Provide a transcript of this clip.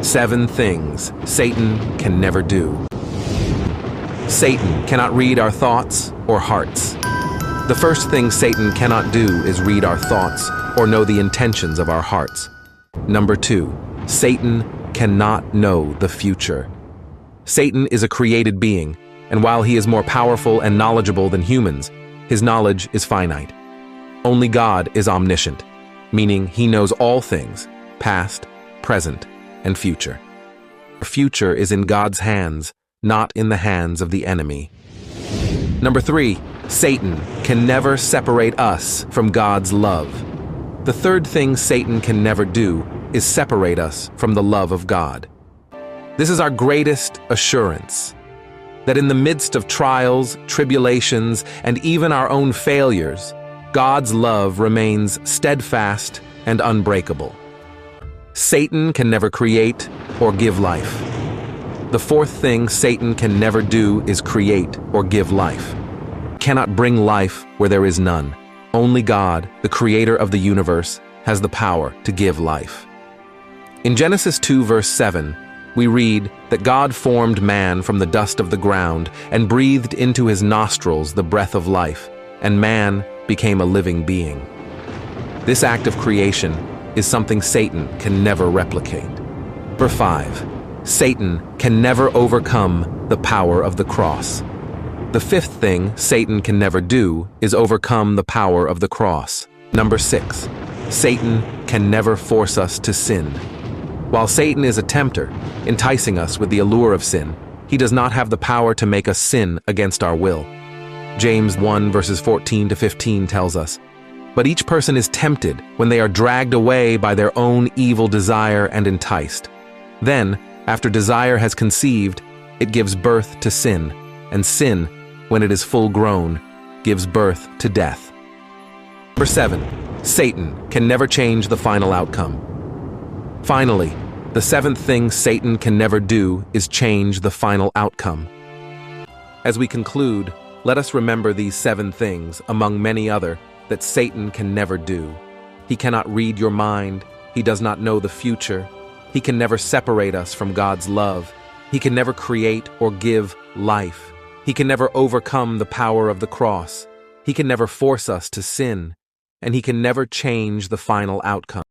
7 things Satan can never do. Satan cannot read our thoughts or hearts. The first thing Satan cannot do is read our thoughts or know the intentions of our hearts. Number 2, Satan cannot know the future. Satan is a created being, and while he is more powerful and knowledgeable than humans, his knowledge is finite. Only God is omniscient, meaning he knows all things, past, present, and future. Our future is in God's hands, not in the hands of the enemy. Number 3, Satan can never separate us from God's love. The third thing Satan can never do is separate us from the love of God. This is our greatest assurance, that in the midst of trials, tribulations, and even our own failures, God's love remains steadfast and unbreakable. Satan can never create or give life. The fourth thing Satan can never do is create or give life. He cannot bring life where there is none. Only God, the creator of the universe, has the power to give life. In Genesis 2 verse 7, we read that God formed man from the dust of the ground and breathed into his nostrils the breath of life, and man became a living being. This act of creation is something Satan can never replicate. Number 5, Satan can never overcome the power of the cross. The fifth thing Satan can never do is overcome the power of the cross. Number 6, Satan can never force us to sin. While Satan is a tempter, enticing us with the allure of sin, he does not have the power to make us sin against our will. James 1 verses 14 to 15 tells us, "But each person is tempted when they are dragged away by their own evil desire and enticed. Then, after desire has conceived, it gives birth to sin, and sin, when it is full grown, gives birth to death." Number 7, Satan can never change the final outcome. Finally, the seventh thing Satan can never do is change the final outcome. As we conclude, let us remember these 7 things, among many other, that Satan can never do. He cannot read your mind. He does not know the future. He can never separate us from God's love. He can never create or give life. He can never overcome the power of the cross. He can never force us to sin. And he can never change the final outcome.